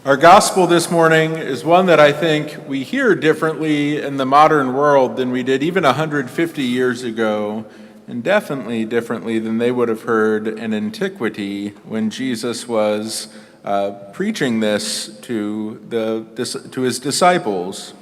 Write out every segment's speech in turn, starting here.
Our gospel this morning is one that I think we hear differently in the modern world than we did even 150 years ago, and definitely differently than they would have heard in antiquity when Jesus was preaching this to his disciples.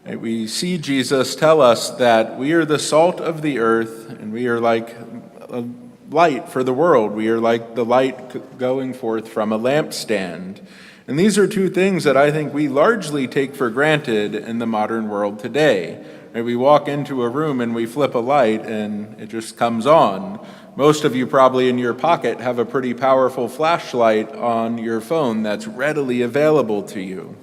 We see Jesus tell us that we are the salt of the earth, and we are like a light for the world. We are like the light going forth from a lampstand. And these are two things that I think we largely take for granted in the modern world today. We walk into a room and we flip a light and it just comes on. Most of you probably in your pocket have a pretty powerful flashlight on your phone that's readily available to you.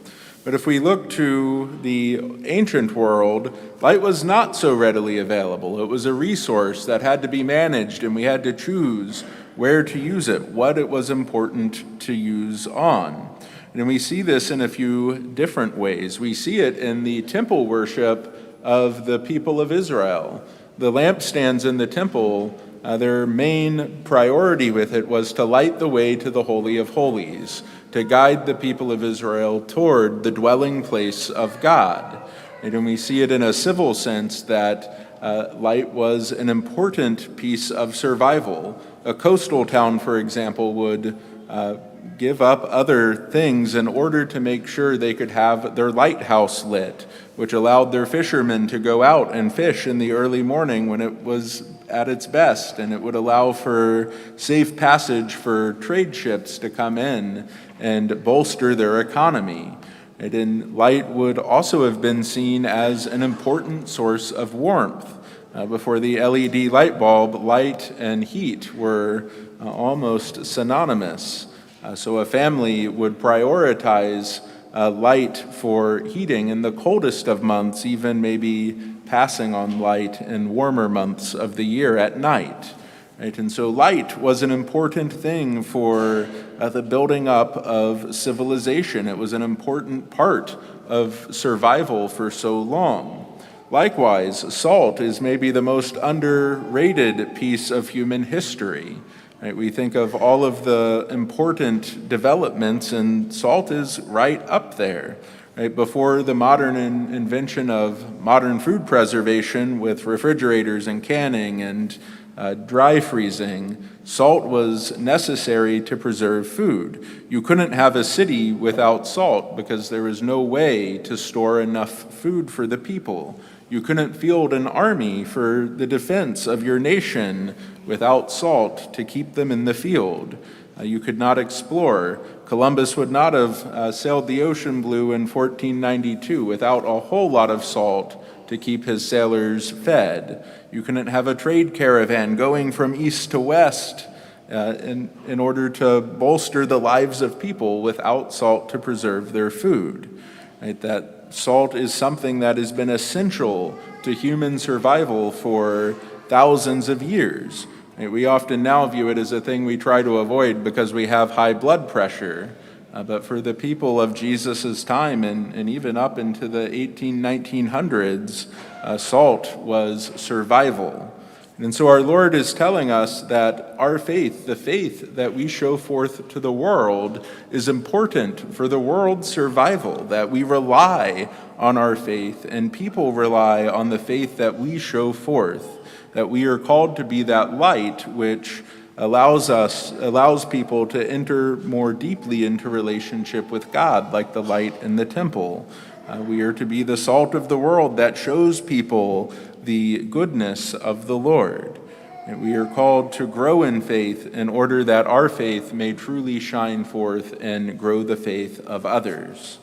But if we look to the ancient world, light was not so readily available. It was a resource that had to be managed, and we had to choose where to use it, what it was important to use on. And we see this in a few different ways. We see it in the temple worship of the people of Israel. The lampstands in the temple, their main priority with it was to light the way to the Holy of Holies, to guide the people of Israel toward the dwelling place of God. And we see it in a civil sense that light was an important piece of survival. A coastal town, for example, would give up other things in order to make sure they could have their lighthouse lit, which allowed their fishermen to go out and fish in the early morning when it was at its best, and it would allow for safe passage for trade ships to come in and bolster their economy. And then light would also have been seen as an important source of warmth. Before the LED light bulb, light and heat were almost synonymous. So a family would prioritize light for heating in the coldest of months, even maybe passing on light in warmer months of the year at night. Right? And so light was an important thing for the building up of civilization. It was an important part of survival for so long. Likewise, salt is maybe the most underrated piece of human history. Right? We think of all of the important developments, and salt is right up there. Right? Before the modern invention of modern food preservation with refrigerators and canning and dry freezing, salt was necessary to preserve food. You couldn't have a city without salt because there was no way to store enough food for the people. You couldn't field an army for the defense of your nation without salt to keep them in the field. You could not explore. Columbus would not have sailed the ocean blue in 1492 without a whole lot of salt to keep his sailors fed. You couldn't have a trade caravan going from east to west in order to bolster the lives of people without salt to preserve their food. Right? That salt is something that has been essential to human survival for thousands of years. Right? We often now view it as a thing we try to avoid because we have high blood pressure. But for the people of Jesus' time and even up into the 1900s, salt was survival. And so our Lord is telling us that our faith, the faith that we show forth to the world, is important for the world's survival, that we rely on our faith and people rely on the faith that we show forth, that we are called to be that light which allows people to enter more deeply into relationship with God, like the light in the temple. We are to be the salt of the world that shows people the goodness of the Lord. And we are called to grow in faith in order that our faith may truly shine forth and grow the faith of others.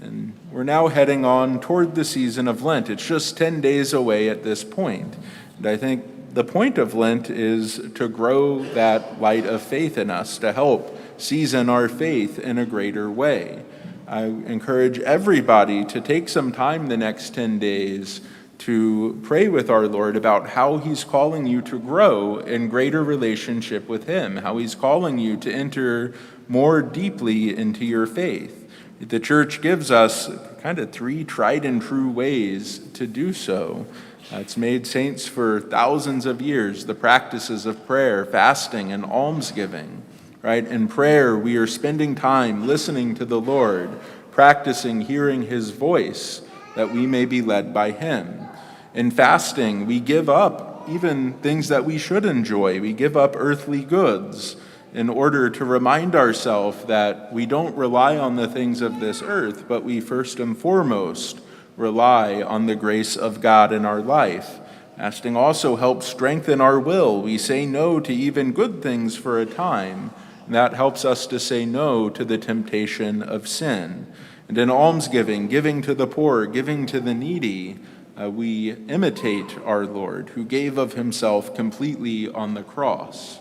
And we're now heading on toward the season of Lent. It's just 10 days away at this point. And I think the point of Lent is to grow that light of faith in us, to help season our faith in a greater way. I encourage everybody to take some time the next 10 days to pray with our Lord about how he's calling you to grow in greater relationship with him, how he's calling you to enter more deeply into your faith. The church gives us kind of 3 tried and true ways to do so. It's made saints for thousands of years, the practices of prayer, fasting, and almsgiving. right? In prayer, we are spending time listening to the Lord, practicing hearing his voice, that we may be led by him. In fasting, we give up even things that we should enjoy. We give up earthly goods in order to remind ourselves that we don't rely on the things of this earth, but we first and foremost rely on the grace of God in our life. Fasting also helps strengthen our will. We say no to even good things for a time. And that helps us to say no to the temptation of sin. And in almsgiving, giving to the poor, giving to the needy, we imitate our Lord, who gave of himself completely on the cross.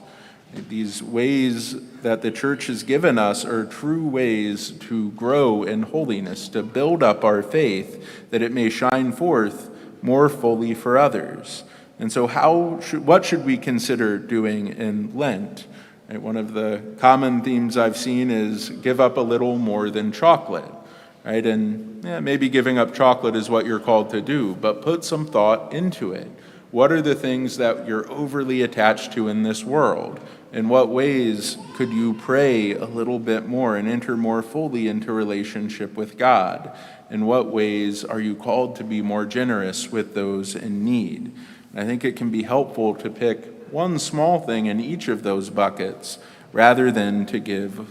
These ways that the church has given us are true ways to grow in holiness, to build up our faith, that it may shine forth more fully for others. And so what should we consider doing in Lent? One of the common themes I've seen is give up a little more than chocolate. Right? And maybe giving up chocolate is what you're called to do, but put some thought into it. What are the things that you're overly attached to in this world? In what ways could you pray a little bit more and enter more fully into relationship with God? In what ways are you called to be more generous with those in need? And I think it can be helpful to pick one small thing in each of those buckets rather than to give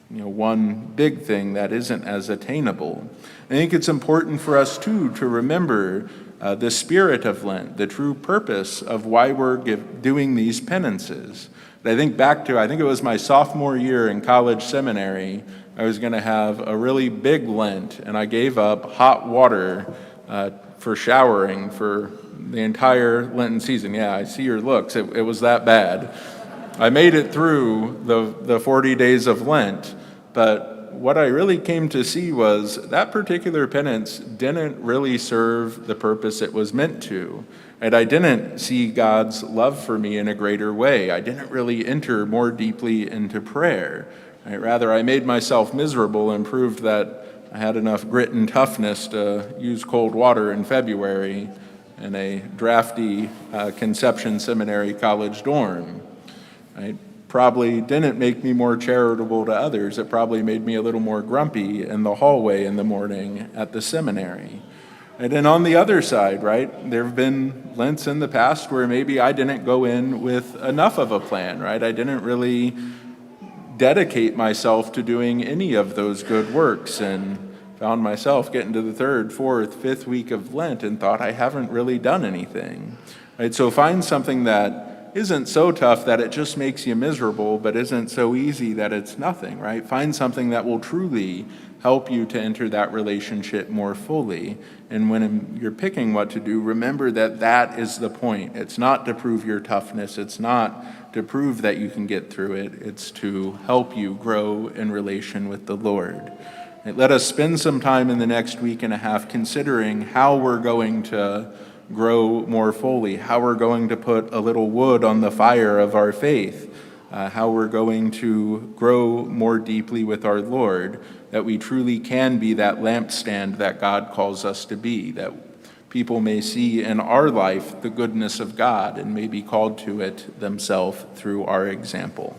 one big thing that isn't as attainable. I think it's important for us, too, to remember the spirit of Lent, the true purpose of why we're doing these penances. But I think back to, I think it was my sophomore year in college seminary, I was going to have a really big Lent, and I gave up hot water for showering for the entire Lenten season. Yeah, I see your looks. It was that bad. I made it through the 40 days of Lent, but what I really came to see was that particular penance didn't really serve the purpose it was meant to. And I didn't see God's love for me in a greater way. I didn't really enter more deeply into prayer. Rather, I made myself miserable and proved that I had enough grit and toughness to use cold water in February in a drafty Conception Seminary college dorm. Right? Probably didn't make me more charitable to others. It probably made me a little more grumpy in the hallway in the morning at the seminary. And then on the other side, right, there have been Lents in the past where maybe I didn't go in with enough of a plan, right? I didn't really dedicate myself to doing any of those good works and found myself getting to the third, fourth, fifth week of Lent and thought I haven't really done anything. Right? So find something that isn't so tough that it just makes you miserable, but isn't so easy that it's nothing, right? Find something that will truly help you to enter that relationship more fully. And when you're picking what to do, remember that that is the point. It's not to prove your toughness. It's not to prove that you can get through it. It's to help you grow in relation with the Lord. And let us spend some time in the next week and a half considering how we're going to grow more fully, how we're going to put a little wood on the fire of our faith, how we're going to grow more deeply with our Lord, that we truly can be that lampstand that God calls us to be, that people may see in our life the goodness of God and may be called to it themselves through our example.